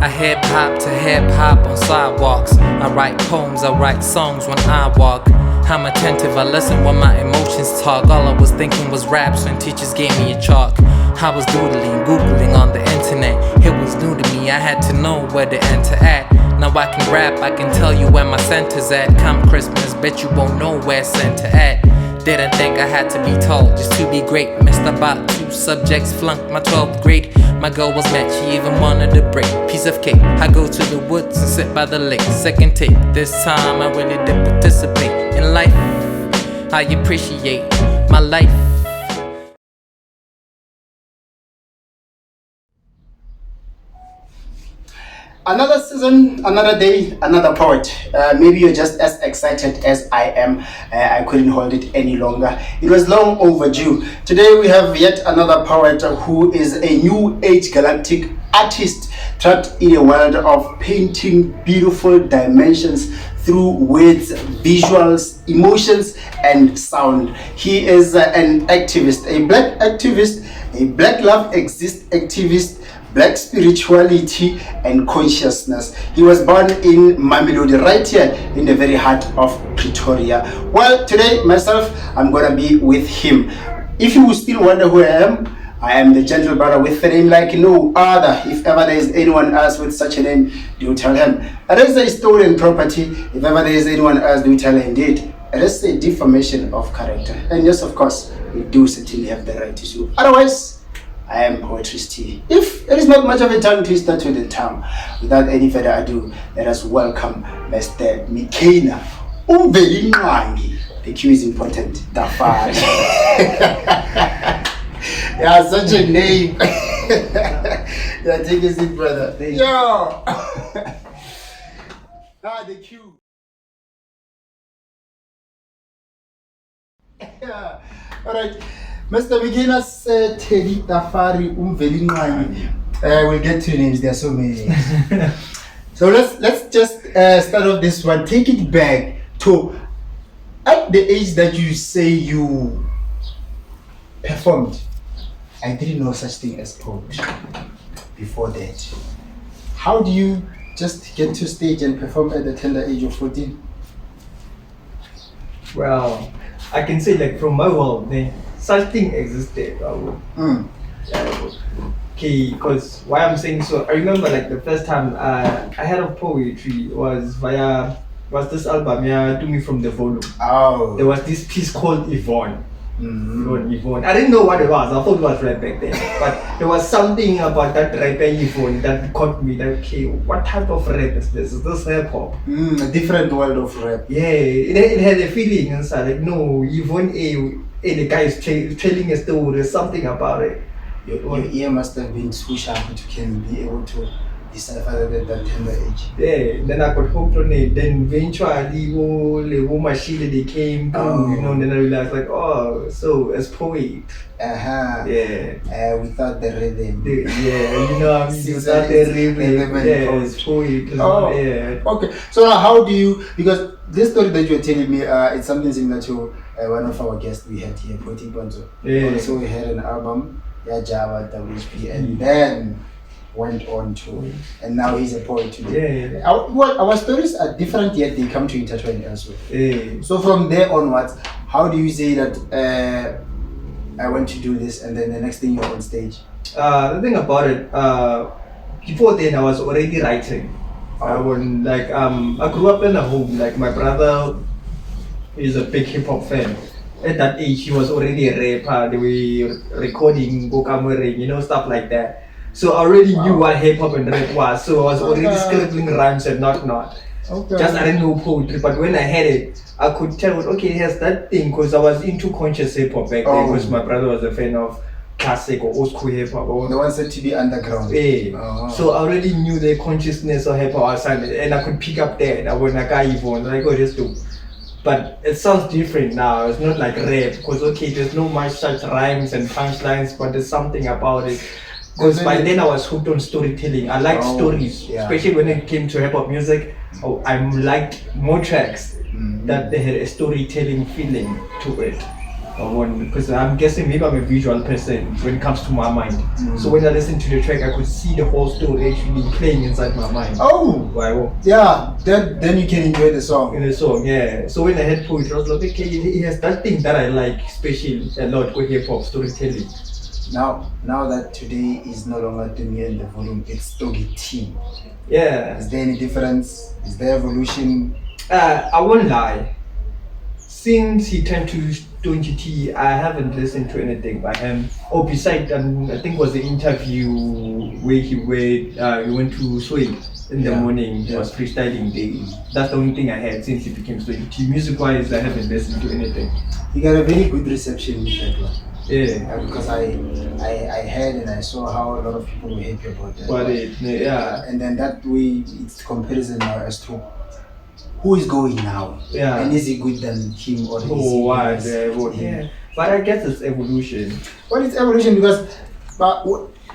I hip hop to hip hop on sidewalks. I write poems, I write songs when I walk. I'm attentive, I listen when my emotions talk. All I was thinking was raps when teachers gave me a chalk. I was doodling, googling on the internet. It was new to me, I had to know where to enter at. Now I can rap, I can tell you where my center's at. Come Christmas, bet you won't know where center at. Didn't think I had to be told just to be great. Missed about 2 subjects, flunked my 12th grade. My goal was met, she even wanted a break. Piece of cake, I go to the woods and sit by the lake. Second take, this time I really did participate in life. I appreciate my life. Another season, another day, another poet. Maybe you're just as excited as I am. I couldn't hold it any longer. It was long overdue. Today we have yet another poet who is a new age galactic artist trapped in a world of painting beautiful dimensions through words, visuals, emotions, and sound. He is an activist, a black activist, a black love exists activist, black spirituality and consciousness. He was born in Mamelodi, right here in the very heart of Pretoria. Well, today myself, I'm gonna be with him. If you still wonder who I am the gentle brother with a name like no other. If ever there is anyone else with such a name, do tell him. It is a stolen property. If ever there is anyone else, do tell her indeed. It is a defamation of character. And yes, of course, we do certainly have the right to sue. Otherwise, I am Poetry T. If it is not much of a tongue twister to the tongue, without any further ado, let us welcome Mr. Mickenah. The Q is important. Tafari. Yeah, such a name. Yeah, take a seat, brother. Yo. The Q. Yeah. All right. Mr. Mickenah said Teddy Tafari we'll get to names, there are so many names. So let's just start off this one. Take it back to at the age that you say you performed. I didn't know such thing as poetry before that. How do you just get to stage and perform at the tender age of 14? Well, I can say like from my world, such thing existed. Okay, because why I'm saying so, I remember like the first time I heard of poetry was this album, To Me From The Volume. Oh. There was this piece called Yvonne. Yvonne. I didn't know what it was. I thought it was rap back then. But there was something about that rapper Yvonne that caught me. That, okay, what type of rap is this? Is this hip hop? A different world of rap. Yeah, it had a feeling inside. Like, no, Yvonne the guy is telling a story. There's something about it. Your ear must have been too sharp to can be able to decipher that tender age. Yeah, then I got hooked on it. Then eventually, the machine they came through, then I realized like, oh, so as poet. Yeah. Without the rhythm. Without the rhythm. Yeah, it's poet. Okay. So now how do you, because this story that you're telling me, it's something similar to one of our guests we had here, Poetic Bonzo. Yeah. Also we had an album, Java, WHP, and then went on to, and now he's a poet today. Yeah. Our stories are different, yet they come to intertwine elsewhere. Yeah. So from there onwards, how do you say that I want to do this, and then the next thing you're on stage? The thing about it, before then I was already writing. I grew up in a home, like my brother is a big hip hop fan. At that age, he was already a rapper. They were recording, stuff like that. So I already knew what hip hop and rap was. So I was already scribbling rhymes and not. Okay. Just I didn't know poetry, but when I had it, I could tell, okay, here's that thing, because I was into conscious hip hop back then, because my brother was a fan of classic or old school hip hop. The ones said to be underground. Yeah. So I already knew the consciousness of hip hop and I could pick up that. I was like, just do. But it sounds different now. It's not like rap, because there's no much such rhymes and punchlines, but there's something about it. Because by then I was hooked on storytelling. I liked stories, especially when it came to hip hop music. I liked more tracks that they had a storytelling feeling to it. Because I'm guessing maybe I'm a visual person when it comes to my mind. So when I listen to the track, I could see the whole story actually playing inside my mind. Oh, Wow. yeah. Then you can enjoy the song. In the song, yeah. So when I heard poetry, I was like, okay, he has that thing that I like, especially a lot with hip hop storytelling. Now that today is no longer Dunia and the volume, it's Stogie Team. Yeah. Is there any difference? Is there evolution? I won't lie. Since he turned to Stone GT, I haven't listened to anything by him. Oh, besides, I think was the interview where he went to Swing in the morning. He was freestyling day. That's the only thing I had since he became Stone GT. Music-wise, I haven't listened to anything. He got a very good reception with that one. Yeah. Because I heard and I saw how a lot of people were happy about that. But yeah. And then that way, it's comparison now as to who is going now. Yeah. And is he good than him or is he what? yeah. But I guess it's evolution. Well, it's evolution because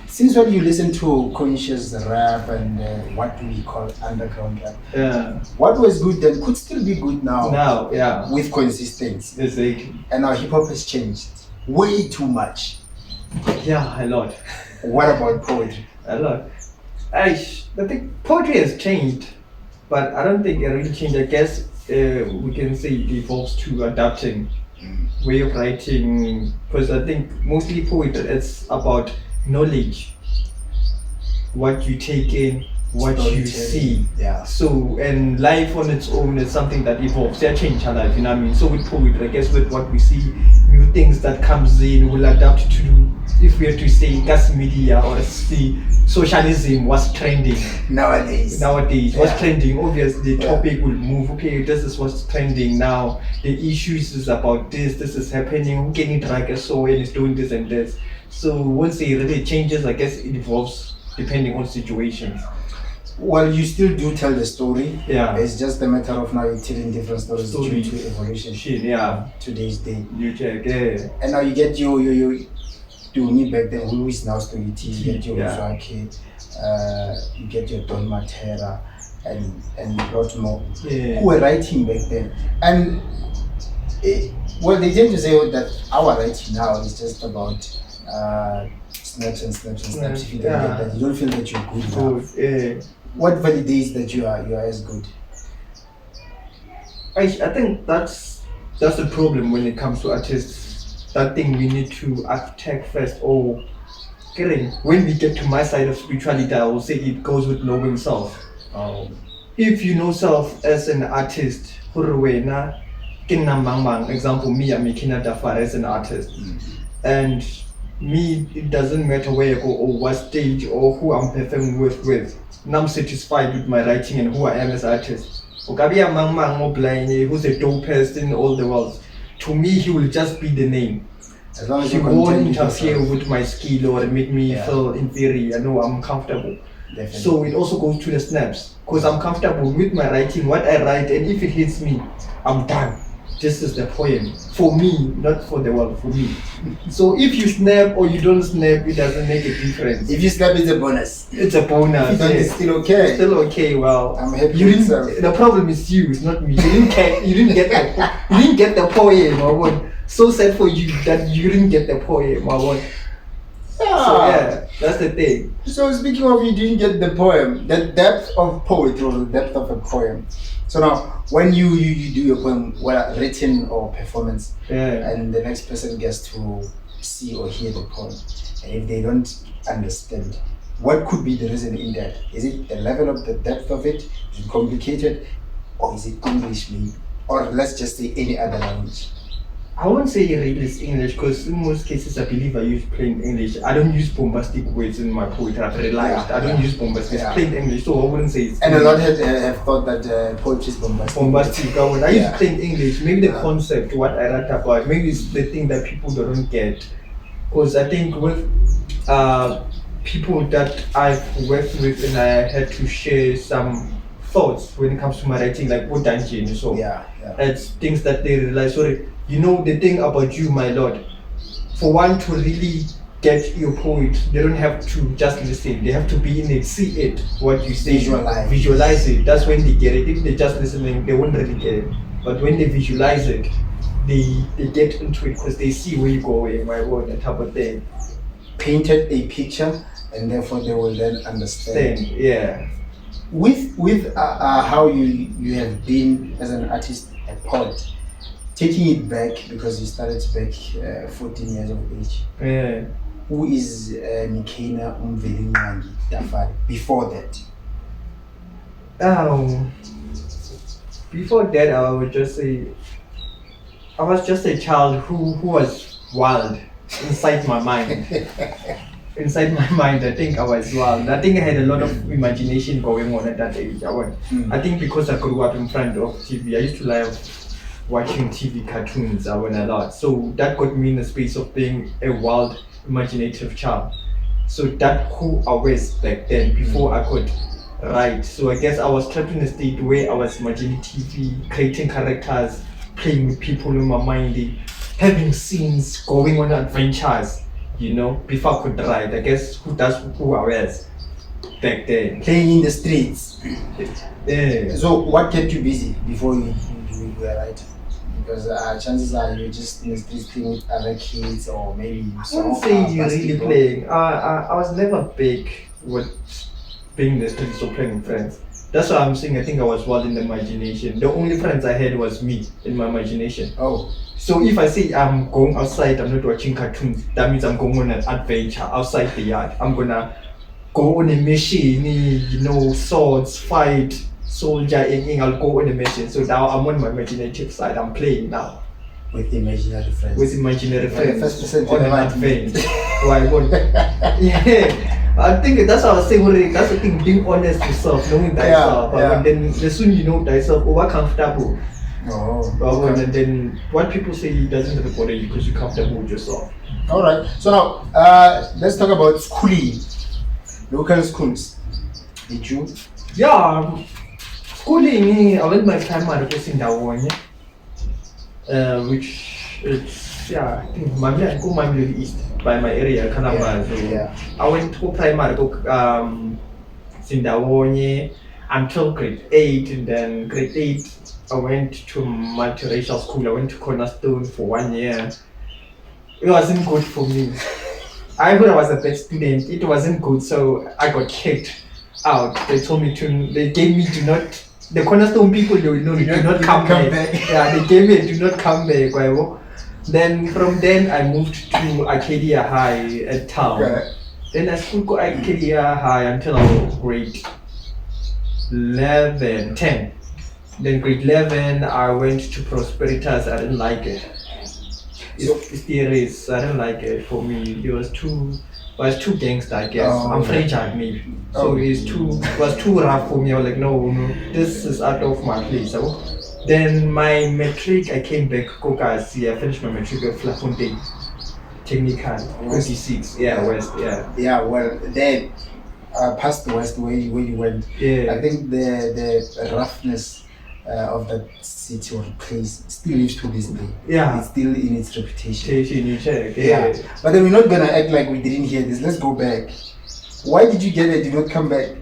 since when you listen to conscious rap and what we call underground rap, what was good then could still be good now. Now, yeah. With consistency. Exactly. And now hip hop has changed way too much. Yeah, a lot. What about poetry? A lot. I think poetry has changed, but I don't think it really changed. I guess we can say it evolves to adapting way of writing, because I think mostly poetry it's about knowledge, what you take in, what you see. Yeah. So, and life on its own is something that evolves. They change our life, you know what I mean? So with poetry, I guess with what we see, new things that comes in, will adapt to, if we have to say, gas media or see socialism was trending. Nowadays. What's trending? Obviously, the topic will move. Okay, this is what's trending now. The issues is about this is happening. Who can drag a so and is doing this and this. So once it really changes, I guess it evolves depending on situations. Well, you still do tell the story. Yeah. It's just a matter of now you're telling different stories due to evolution. Yeah. Today's day. You check, yeah. And now you get your to me back then who is now Story T, you get your Zwaki, you get your Don Matera and a lot more who were writing back then. And well, they tend to say that our writing now is just about snaps. If you don't get that, you don't feel that you're good enough. What validates that you are as good? I think that's the problem when it comes to artists. That thing we need to attack first. When we get to my side of spirituality, I will say it goes with knowing self. If you know self as an artist, example, me, I'm Mickenah Tafari as an artist. And me, it doesn't matter where I go or what stage or who I'm performing with. And I'm satisfied with my writing and who I am as an artist. Who's the dopest in all the world. To me, he will just be the name. As long as he won't interfere with my skill or make me feel inferior. I know I'm comfortable. Definitely. So it also goes to the snaps. Because I'm comfortable with my writing, what I write, and if it hits me, I'm done. This is the poem. For me, not for the world, for me. So if you snap or you don't snap, it doesn't make a difference. If you snap, it's a bonus. It's a bonus. If you don't, it's still okay. Still okay. Well, I'm happy you with didn't, the problem is you, it's not me. You didn't get the poem. I want. So sad for you that you didn't get the poem. I want. So that's the thing. So speaking of you didn't get the poem, the depth of poetry or the depth of a poem. So now, when you do your poem, whether written or performance, and the next person gets to see or hear the poem, and if they don't understand, what could be the reason in that? Is it the level of the depth of it? Is it complicated? Or is it English maybe? Or let's just say any other language? I won't say realist English because in most cases I believe I use plain English. I don't use bombastic words in my poetry. I've realized I don't use bombastic. It's plain English, so I wouldn't say it's and English. A lot have thought that poetry is bombastic. I use plain English. Maybe the concept, what I write about, maybe it's the thing that people don't get. Because I think with people that I've worked with and I had to share some thoughts when it comes to my writing, like what dungeon. So it's things that they realize. Sorry. You know the thing about you, my lord, for one to really get your point, they don't have to just listen. They have to be in it, see it, what you say, visualize it. That's when they get it. If they're just listening, they won't really get it. But when they visualize it, they get into it because they see where you're going, my word, and type of thing. Painted a picture, and therefore they will then understand. Then, yeah. With how you have been as an artist, a poet, taking it back because you started back 14 years of age. Yeah. Who is Mickenah Tafari before that? Before that, I would just say I was just a child who was wild inside my mind. Inside my mind, I think I was wild. I think I had a lot of imagination going on at that age. I think because I grew up in front of TV, I used to love watching TV cartoons. I went a lot, so that got me in the space of being a wild, imaginative child. So that who I was back then before I could write. So I guess I was trapped in a state where I was imagining TV, creating characters, playing with people in my mind, having scenes, going on adventures. Before I could write, I guess that's who I was back then. Playing in the streets. Yeah. So what kept you busy before you were writing? Because chances are you're just in the streets playing with other kids, or maybe I wouldn't say you're really playing. I was never big with being in the streets or playing with friends. That's why I'm saying I think I was wild in the imagination. The only friends I had was me in my imagination. Oh. So if I say I'm going outside, I'm not watching cartoons, that means I'm going on an adventure outside the yard. I'm gonna go on a mission, swords, fight, soldier, anything. I'll go on a mission. So now I'm on my imaginative side. I'm playing now. With imaginary friends. With imaginary friends. First person on an adventure. Yeah. I think that's what I was saying. That's the thing, being honest with yourself, knowing thyself. Yeah. And then the sooner you know thyself, over comfortable. Oh. And then what people say doesn't really bother you because you're comfortable with yourself. All right. So now let's talk about schooling. Local schools. Did you? Yeah. Schooling, I went my primary course in Tafari, which is I think Mamleli East by my area, Kanamba. Yeah. I went to primary in Tafari until grade 8, and then grade 8 I went to multiracial school. I went to Cornerstone for 1 year. It wasn't good for me. I thought I was a bad student. It wasn't good, so I got kicked out. They gave me the Cornerstone people, do not come back. Yeah, they gave me do not come back. Then from then I moved to Arcadia High at town. Okay. Then I school go Arcadia High until I was grade 10. Then grade 11, I went to Prosperitas. I didn't like it. It's the race. I didn't like it. For me, it was too gangster, I guess. I'm fragile, maybe. So it was too rough for me. I was like, no, this is out of my place. Then my matric, I came back. I finished my matric at Flafontaine Technical, 26. Yeah, West. Yeah. Yeah. Well, then past the West, where you went. Yeah. I think the roughness of that city or place still lives to this day. Yeah. It's still in its reputation. You check. Yeah. But then we're not gonna act like we didn't hear this. Let's go back. Why did you get it? Did not come back?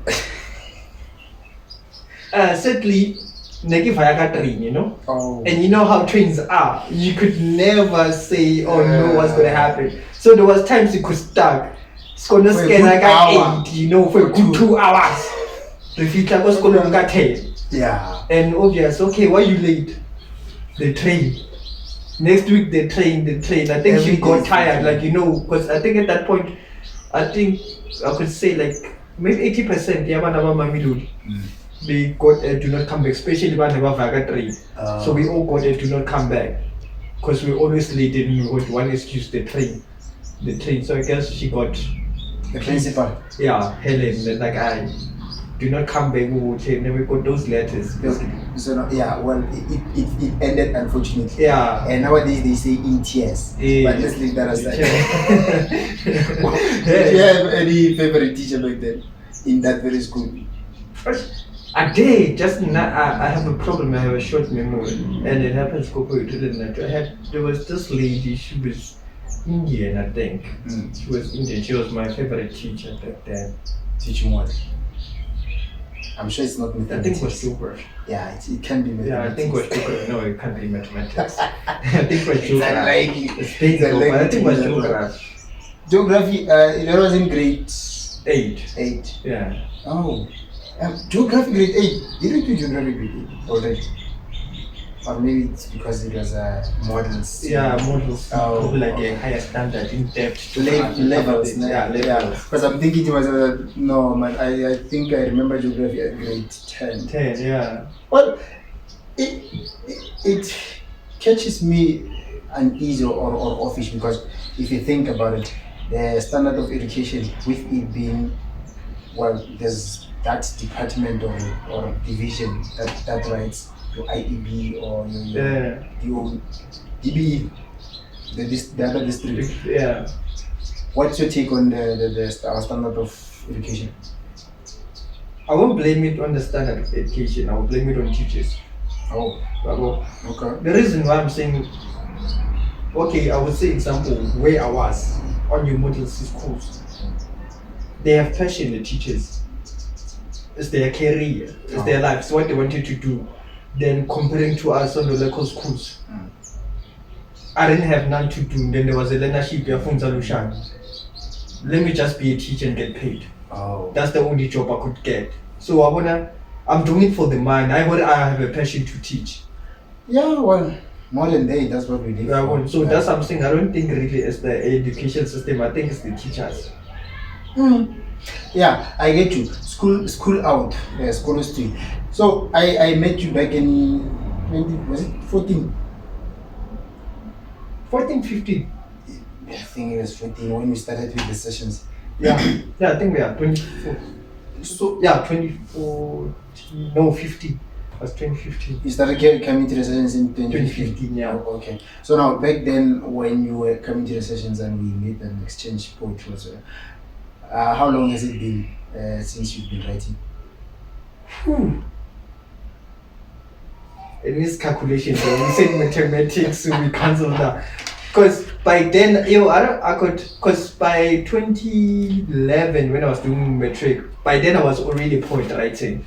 Sadly, Negivaya train, Oh. And you know how trains are. You could never say, oh no, what's gonna happen. So there was times you could stuck. It's gonna For a scan good like hour. 8, for a good 2 hours. The future was gonna get 10. Yeah. And obvious, okay, why you late? The train. Next week the train. I think Every she got day. tired, because I think at that point, I could say maybe 80%, they got do not come back, especially when they were Vaga train. So we all got do not come back. Because we always late and we got one excuse, the train. So I guess she got The principal. yeah, Helen, I do not come back, then we got those letters. So it ended unfortunately. Yeah. And nowadays they say in tears. Yeah. But let's leave that aside. Yeah. Did you have any favorite teacher back then in that very school? I did, I have a problem. I have a short memory, and it happens there was this lady. She was Indian, I think. She was Indian. She was my favorite teacher back then. Teaching what? I'm sure it's not I think mathematics. it was geography. Yeah, it can be mathematics. Yeah, I think it was geography. No, it can't be mathematics. I think it was It's geography. unlikely. It's painful, but I think it was It's unlikely. geography. Geography, it was in grade 8. 8. Yeah. Oh. Geography grade 8. Did you do geography grade 8 already? Or maybe it's because it was models. Yeah, models. Oh, Probably like okay. a higher standard in depth. Levels. Yeah, levels. Because I'm thinking it was no, man. I think I remember geography at grade 10. 10, yeah. Well, it catches me uneasy or offish because if you think about it, the standard of education with it being, well, there's that department or division that writes your IEB or your DBE, the other district. Yeah. What's your take on our standard of education? I won't blame it on the standard of education. I will blame it on teachers. Oh, okay. The reason why I'm saying, okay, I would say example where I was on your model C schools. They have passion, the teachers. It's their career, it's their life, it's what they wanted to do. Then comparing to us on the local schools, I didn't have none to do. Then there was a learnership. Let me just be a teacher and get paid. Oh. That's the only job I could get. So I'm doing it for the mind. I have a passion to teach. Yeah, well, modern day, that's what we do. So that's something I don't think really is the education system. I think it's the teachers. Yeah, I get you. School out, school street. So I met you back in 14? 14, 15. I think it was 14 when we started with the sessions. Yeah, I think we are 24. So yeah, 2014. No, 15. It was 2015. You started coming to the sessions in 2015, yeah. Oh, okay. So now back then when you were coming to the sessions and we made an exchange poetry, how long has it been since you've been writing? In this calculation, we said mathematics, so we cancel that. Because by then, because by 2011, when I was doing matric, by then I was already poet writing.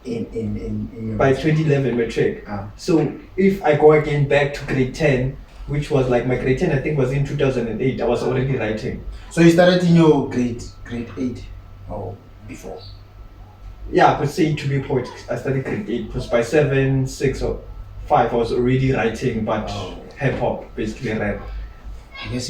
In by 2011 matric. So if I go again back to grade 10, which was like my grade 10, I think was in 2008, I was already writing. So you started in your grade 8 or before? Yeah, I could say to be a poet, I started grade 8 because by 7, 6 or 5 I was already writing, but hip hop, basically rap. I guess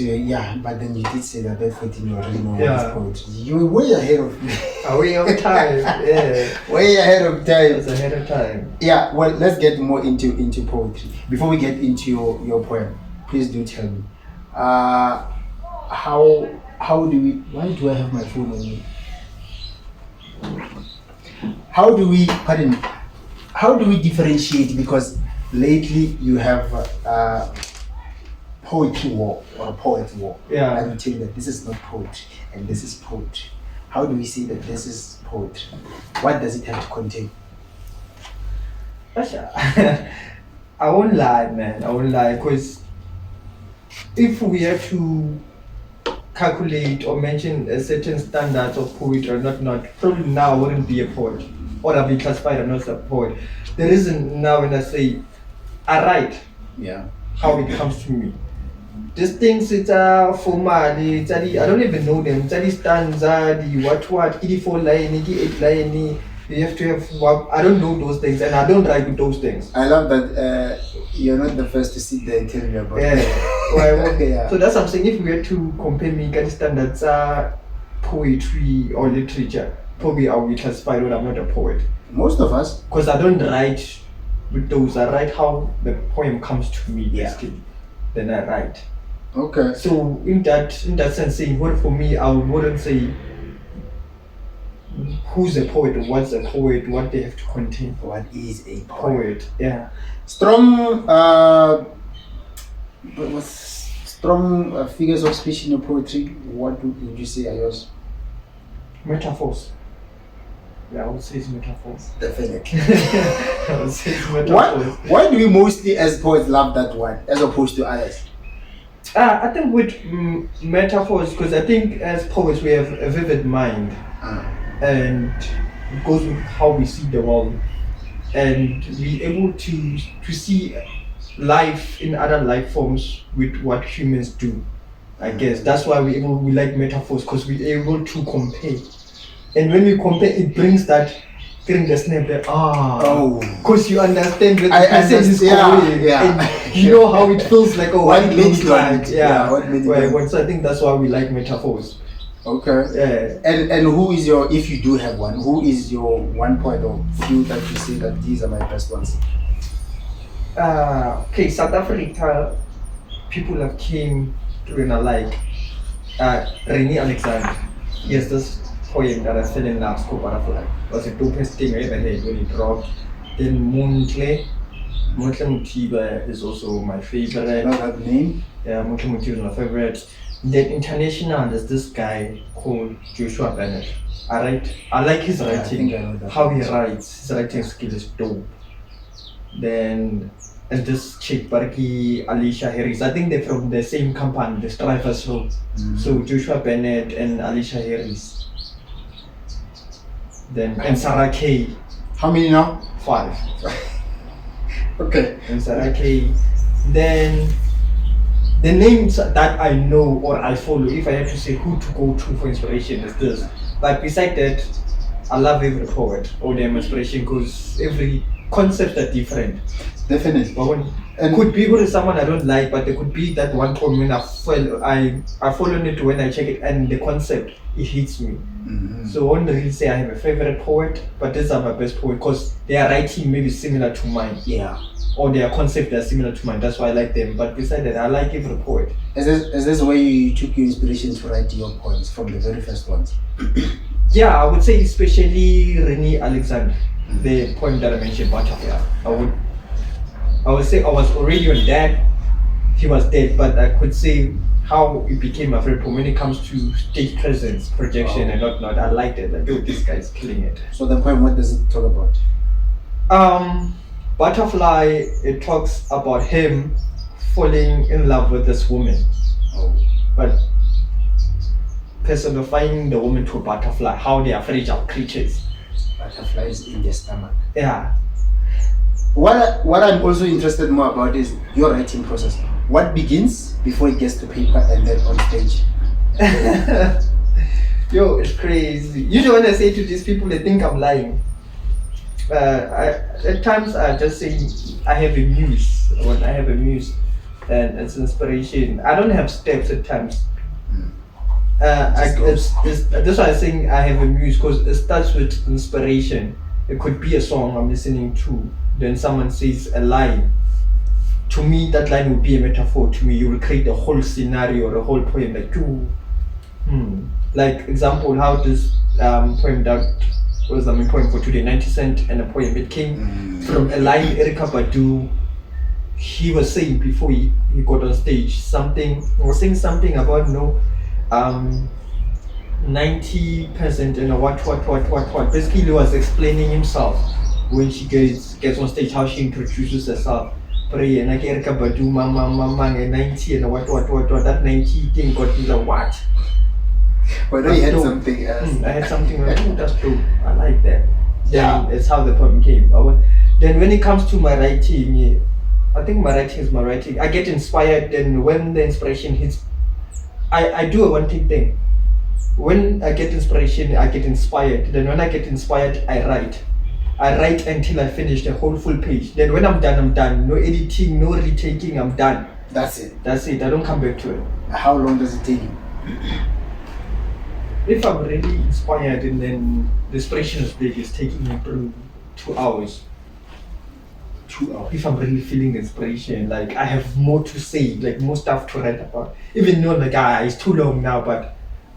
but then you did say that at 14 you already know what Yeah. is poetry. You were way ahead of me. Way of time, yeah. Way ahead of time. It's ahead of time. Yeah, well, let's get more into poetry. Before we get into your poem, please do tell me, how do we? Why do I have my phone on me? How do we differentiate? Because lately you have poetry war or poet war. Yeah. I will tell you that this is not poetry and this is poetry. How do we say that this is poetry? What does it have to contain? I won't lie, man. I won't lie, because if we have to calculate or mention a certain standards of poetry or not, probably now I wouldn't be a poet, or I'll be classified as not a poet. The reason now when I say I write, how it comes to me. These things, it's formal, I don't even know them. It's stanza, the 4 line, 8 line. You have to have, I don't know those things and I don't write with those things. I love that you're not the first to sit there and tell me about it. Yeah. So that's what I'm saying. If we were to compare me against standards, poetry or literature, probably I will be classified when I'm not a poet. Most of us. Because I don't write with those. I write how the poem comes to me, basically. Then I write. Okay. So in that sense, saying what for me, I wouldn't say who's a poet, what's a poet, what they have to contain. What is a poet? Yeah. Strong figures of speech in your poetry. What would you say are yours? Metaphors. Yeah, I would say it's metaphors. Definitely. I would say it's metaphors. Why do we mostly as poets love that one as opposed to others? I think with metaphors, because I think as poets we have a vivid mind, and it goes with how we see the world, and be able to see life in other life forms with what humans do. I guess that's why we like metaphors, because we're able to compare. And when we compare, it brings that feeling the snap that because you understand where the person is going, and you know how it feels like. Oh, What it made looks you like, want it? Yeah, what made you want it? Well, so I think that's why we like metaphors. Okay. And who is your, if you do have one, who is your one point or few that you say that these are my best ones? Okay, South Africa, people have came to and I like Rene Alexander. Yes, this poem that I fell in love with, Butterfly, was the dopest thing I ever heard when it dropped. Then Montle Mutiba is also my favorite. Know that name? Yeah, Montle Mutiba is my favorite. Then international, there's this guy called Joshua Bennett. I like his writing. I know that. How he writes, his writing skill is dope. Then and this chick Barki Alicia Harris, I think they're from the same company, the Strivers Show. So Joshua Bennett and Alicia Harris. Then and Sarah Kay. How many now? 5. Okay. And Sarah Kay. Then the names that I know or I follow, if I had to say who to go to for inspiration, is this. But beside that, I love every poet or their inspiration, because every concepts are different. Definitely. And could be with someone I don't like, but there could be that one poem when I follow it when I check it, and the concept, it hits me. So I won't really say I have a favorite poet, but these are my best poet because their writing maybe similar to mine. Yeah. Or their concept are similar to mine. That's why I like them. But besides that, I like every poet. Is this where you took your inspiration to write your poems, from the very first ones? Yeah, I would say especially Rene Alexander, the poem that I mentioned, Butterfly. I would say I was already on that. He was dead, but I could say how it became my favorite poem when it comes to stage presence, projection, and whatnot. I liked it. Like, dude, this guy's killing it. So the poem, what does it talk about? Butterfly, it talks about him falling in love with this woman. But personifying the woman to a butterfly, how they are fragile creatures. Butterflies in the stomach. Yeah. What I'm also interested more about is your writing process. What begins before it gets to paper and then on stage? Yo, it's crazy. Usually when I say to these people, they think I'm lying. At times I just say I have a muse. When I have a muse, and it's inspiration. I don't have steps at times. That's why I'm saying I have a muse, because it starts with inspiration. It could be a song I'm listening to, then someone says a line. To me, that line would be a metaphor. To me, you will create a whole scenario or a whole poem. Like example, how this poem that was my poem for today, 90 Cent, and a poem. It came from a line Erykah Badu. He was saying before he got on stage something. He was saying something about 90% and what. Basically, he was explaining himself when she gets on stage, how she introduces herself. Pray and like Erykah Badu, mama, and 90 and what. That 90 thing got me like what? But I had something else. I had something like, oh, that's dope. I like that. Then it's how the poem came. Then when it comes to my writing, I think my writing is my writing. I get inspired, then when the inspiration hits, I do a one-take thing. When I get inspiration, I get inspired. Then when I get inspired, I write. I write until I finish the whole full page. Then when I'm done, I'm done. No editing, no retaking, I'm done. That's it. I don't come back to it. How long does it take you? If I'm really inspired and then the inspiration is big, it's taking me through 2 hours. 2 hours. If I'm really feeling the inspiration, like I have more to say, like more stuff to write about. Even though like it's too long now, but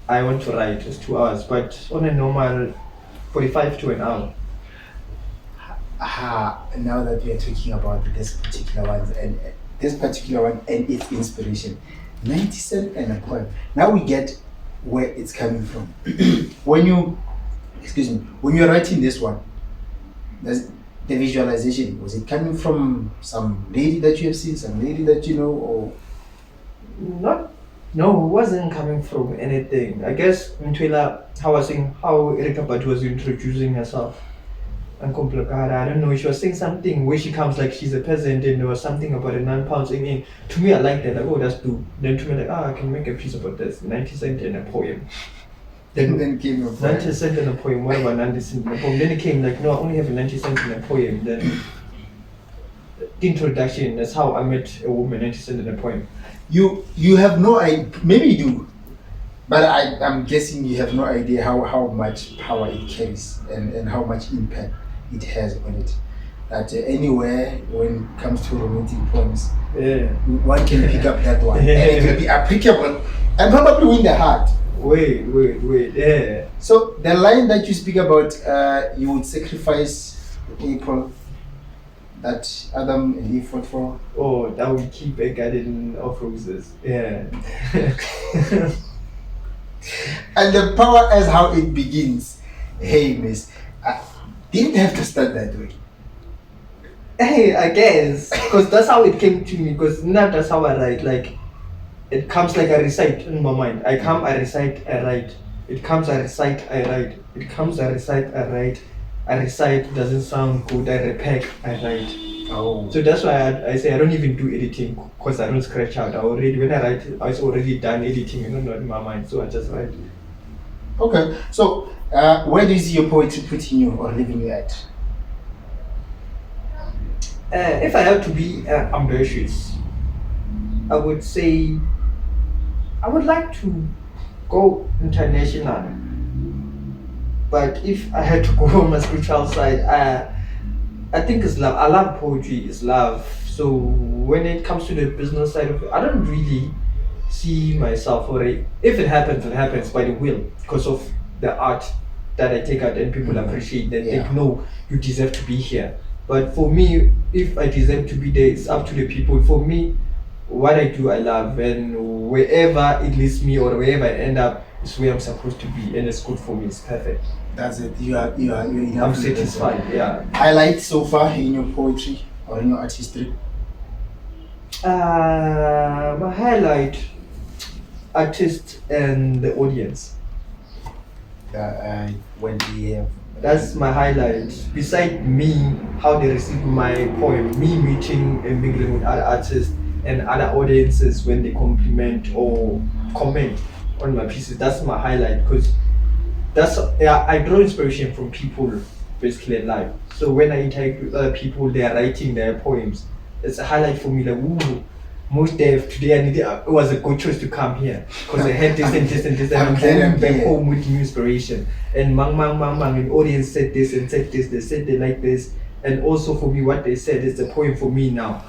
I want to write, it's 2 hours. But on a normal 45 to an hour. Now that we are talking about this particular one and its inspiration, 90 Cent and a poem. Now we get where it's coming from. when you're writing this one, the visualization, was it coming from some lady that you have seen, some lady that you know, or Not No, it wasn't coming from anything. I guess Mtwela, how I was saying, how Erika Badu was introducing herself. And complicada, I don't know, she was saying something where she comes like she's a peasant and there was something about a £9 in. To me, I liked that, like, oh, that's dope. Then to me, like, I can make a piece about this, 90 cent in a poem. Then came your 90 cent in a poem, what about 90 cent in a poem? Then it came like, no, I only have a 90 cent in a poem. Then the introduction, that's how I met a woman, 90 cent in a poem. You have no idea, maybe you do, but I'm guessing you have no idea how much power it carries and how much impact it has on it. That anywhere when it comes to romantic poems, one can pick up that one and it will be applicable and probably win the heart. Wait, yeah. So the line that you speak about, you would sacrifice the people that Adam and Eve fought for. Oh, that would keep a garden of roses. Yeah. And the power as how it begins. Hey, miss, I didn't have to start that way. Hey, I guess, because that's how it came to me. Because now that's how I write. Like, it comes like I recite in my mind. I come, I recite, I write. It comes, I recite, I write. It comes, I recite, I write. I recite, doesn't sound good. I repack, I write. Oh. So that's why I say I don't even do editing because I don't scratch out. When I write, I was already done editing. I don't know in my mind, so I just write. Okay, so where do you see your poetry putting you or leaving you at? If I have to be ambitious, I would say I would like to go international. But if I had to go on my spiritual side, I think it's love. I love poetry, it's love. So when it comes to the business side of it, I don't really see myself already. If it happens by the will because of the art that I take out and people appreciate that they know you deserve to be here. But for me, if I deserve to be there, it's up to the people. For me, what I do, I love, and wherever it leads me or wherever I end up is where I'm supposed to be, and it's good for me. It's perfect. That's it. You are I'm satisfied. Yeah. Highlight so far in your poetry or in your artistry? My highlight, artist and the audience. When we have. That's my highlight. Beside me, how they receive my poem, me meeting and mingling with other artists and other audiences when they compliment or comment on my pieces. That's my highlight because I draw inspiration from people basically in life. So when I interact with other people, they are writing their poems. It's a highlight for me. Like, ooh, most days today it was a good choice to come here because I had this and this and this, and I'm going back home with new inspiration. And mang, and audience said this and said this. They said they like this, and also for me, what they said is a poem for me now.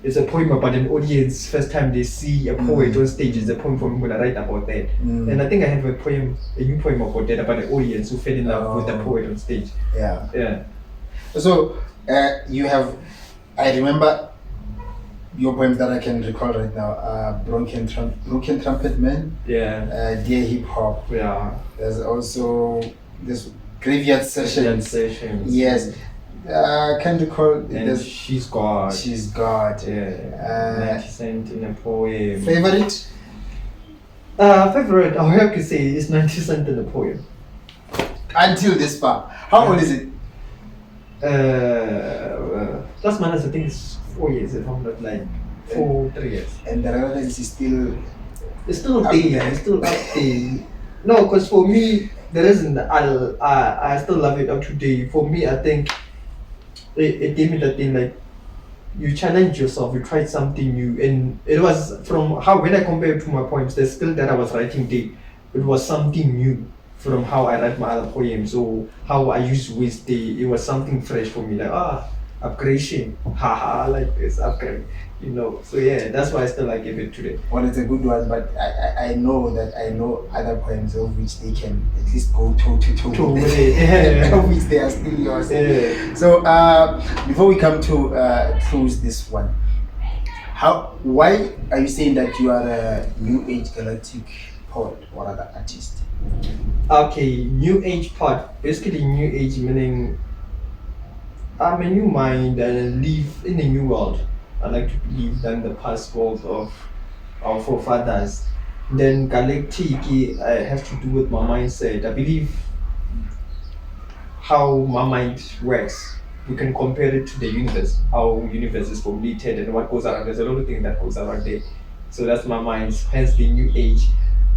It's a poem about an audience. First time they see a poet on stage, it's a poem for me when I write about that. And I think I have a new poem about that, about the audience who fell in love with the poet on stage. Yeah. So you have, I remember your poems that I can recall right now. Broken Trumpet Man. Yeah. Dear Hip Hop. Yeah. There's also this Graveyard Sessions. Yes. Can't recall. And She's God. She's God. Yeah. 90 Cent in a poem. Favorite? Favorite, I have to say, is 90 Cent in a poem. Until this far. How old is it? Plus minus, I think it's 4 years, if I'm not lying. 3 years. And the relevance is still. It's still there. It's still up there. No, because for me, the reason I still love it up to date. For me, I think it gave me that thing like you challenge yourself, you tried something new, and it was from how when I compare it to my poems, the skill that I was writing there, it was something new from how I write my other poems or how I use words there. It was something fresh for me, like upgradation, haha, like this upgrade, So yeah, that's why I still like it today. Well, it's a good one, but I know other poems of which they can at least go toe to toe with it, of which they are still yours. Yeah. So before we come to close this one, why are you saying that you are a new age galactic poet or other artist? Okay, new age poet. Basically, new age meaning I'm a new mind and I live in a new world. I like to believe that in the past world of our forefathers, Then galactic has to do with my mindset. I believe how my mind works. We can compare it to the universe, how universe is formulated and what goes around. There's a lot of things that goes around there. So that's my mind. Hence the new age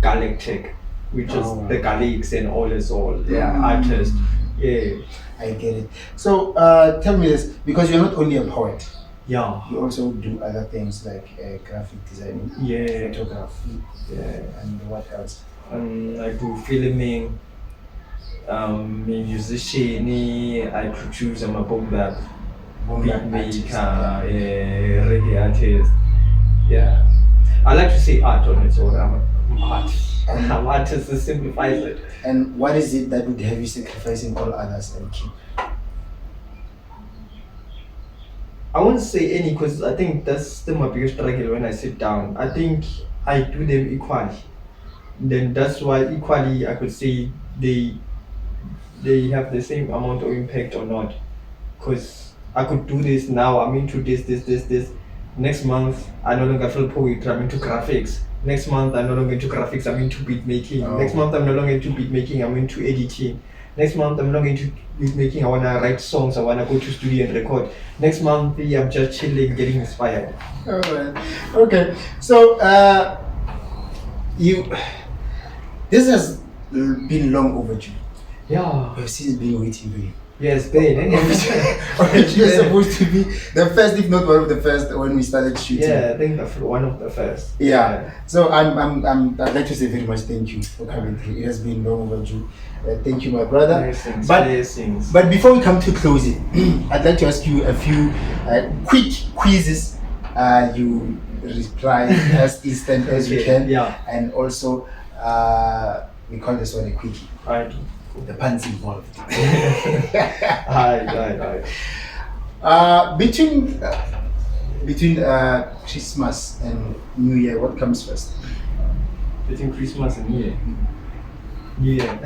galactic, which is the galaxies and all is all. Yeah, artist. Yeah. I get it. So tell me this, because you're not only a poet, Yeah. you also do other things like graphic designing, Yeah. photography, Yeah. and what else? I do filming, musician, I produce, I'm a boom bap, Boom beat bap maker, artist, reggae artist. Yeah. I like to say art on its own. I'm art. I'm artist, it simplifies it. And what is it that would have you sacrificing all others and keep? I won't say any because I think that's still my biggest struggle when I sit down. I think I do them equally. Then that's why equally I could say they have the same amount of impact or not. Because I could do this now, I'm into this. Next month I no longer feel poetry, I'm into graphics. Next month I'm no longer into graphics, I'm into beat making. Oh. Next month I'm no longer into beat making, I'm into editing. Next month I'm no longer into beat making, I wanna write songs, I wanna go to studio and record. Next month I'm just chilling, getting inspired. Alright. Okay. So this has been long overdue. Yeah. We've since been waiting for you. Yes, Ben. You're supposed to be the first, if not one of the first, when we started shooting. Yeah, I think one of the first. Yeah. So I'd like to say very much thank you for coming through. It has been long overdue. Thank you, my brother. Blessings. But before we come to closing, I'd like to ask you a few quick quizzes. You reply as instant as you can. Yeah. And also, we call this one a quickie. Right. The puns involved. Right. Between Christmas and New Year, what comes first? Between Christmas and New Year. New Year.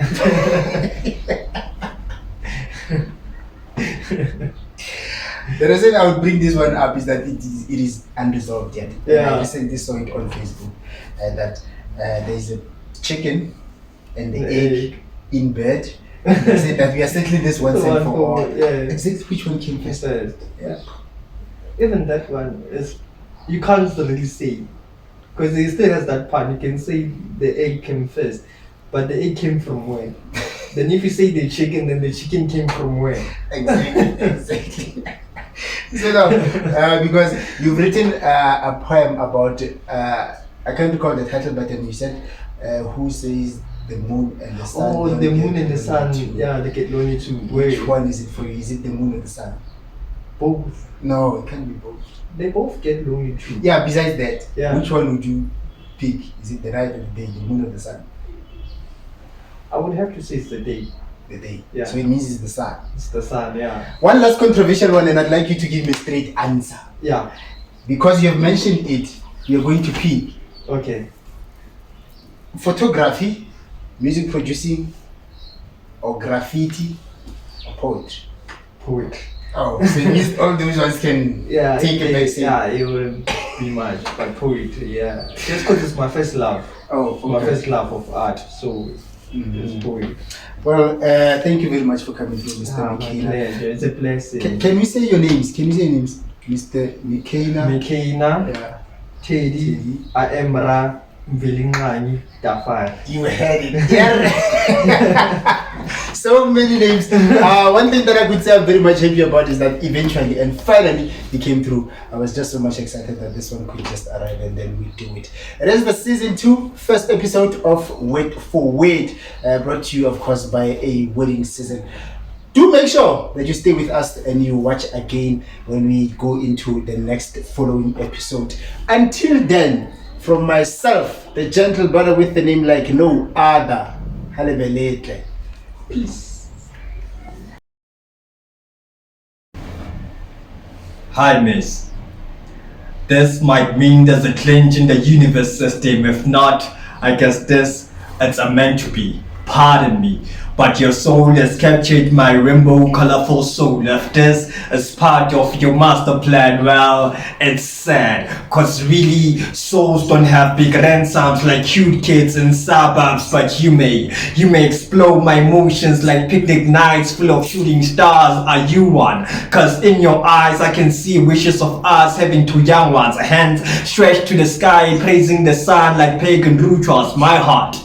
The reason I would bring this one up is that it is unresolved yet. Yeah. I recently saw it on Facebook that there is a chicken and the egg in bed. They said that we are settling this once and for all. Yeah. Exactly which one came first? Yeah. Even that one is, you can't really say. Because it still has that part. You can say the egg came first. But the egg came from where? Then if you say the chicken, then the chicken came from where? Exactly. So now, because you've written a poem about, I can't recall the title, but then you said, who says the moon and the sun? Oh, the moon and the sun. Yeah, they get lonely too. Which one is it for you? Is it the moon or the sun? Both. No, it can't be both. They both get lonely too. Yeah, besides that, Yeah. which one would you pick? Is it the night or the day, the moon or the sun? I would have to say it's the day. The day. Yeah. So it means it's the sun. It's the sun, yeah. One last controversial one, and I'd like you to give me a straight answer. Yeah. Because you have mentioned it, you're going to pick Okay. photography, music producing, or graffiti, or poetry. Poetry. Oh, so it means all those ones can Yeah. take a back seat. Yeah, it wouldn't be much, but poetry, yeah. Just because it's my first love. Oh, My okay. first love of art, so it's poetry. Well, thank you very much for coming through, Mr. My Mickenah. pleasure. It's a blessing. Can you say your names? Mr. Mickenah. Mickenah, Yeah. Teddy, I am Ra, Mvilingani, Tafari. You had it. Yeah. So many names. One thing that I could say I'm very much happy about is that eventually and finally he came through. I was just so much excited that this one could just arrive and then we do it. It is the season 2, first episode of Word4Word, brought to you, of course, by a wedding season. Do make sure that you stay with us and you watch again when we go into the next following episode. Until then, from myself, the gentle brother with the name like no other, Halebelete. Peace. Hi, miss. This might mean there's a clinch in the universe system. If not, I guess it's a meant to be. Pardon me. But your soul has captured my rainbow colorful soul. If this is part of your master plan, well, it's sad. Cause really, souls don't have big ransoms like cute kids in suburbs. But you may explode my emotions like picnic nights full of shooting stars. Are you one? Cause in your eyes I can see wishes of us having two young ones. Hands stretched to the sky, praising the sun like pagan rituals. My heart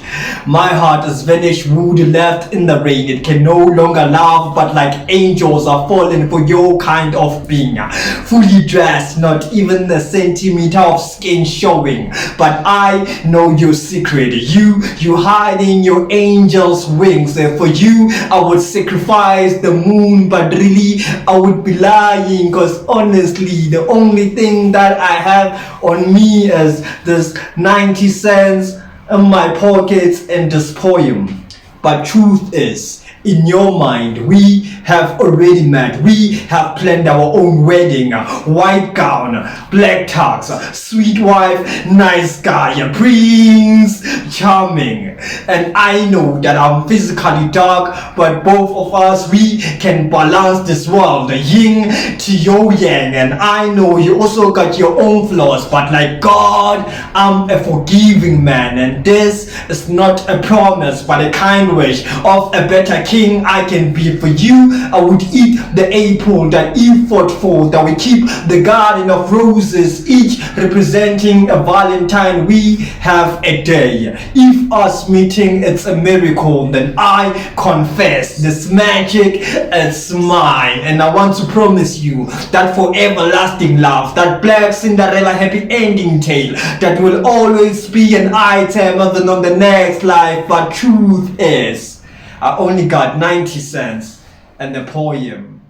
is vanished wood left in the rain. It can no longer love, but like angels are falling for your kind of being. Fully dressed, not even a centimeter of skin showing. But I know your secret. You hiding your angel's wings. For you, I would sacrifice the moon, but really I would be lying. Cause honestly, the only thing that I have on me is this 90 cents in my pockets and this poem. But truth is, in your mind, we have already met. We have planned our own wedding. White gown, black tux, sweet wife, nice guy, prince charming. And I know that I'm physically dark, but both of us, we can balance this world, the yin to your yang. And I know you also got your own flaws, but like God, I'm a forgiving man. And this is not a promise, but a kind wish of a better king I can be. For you, I would eat the apple that Eve fought for, that we keep the garden of roses, each representing a Valentine. We have a day. If us meeting it's a miracle, then I confess this magic is mine. And I want to promise you that for everlasting love, that black Cinderella happy ending tale that will always be an item other than the next life. But truth is, I only got 90 cents and a poem.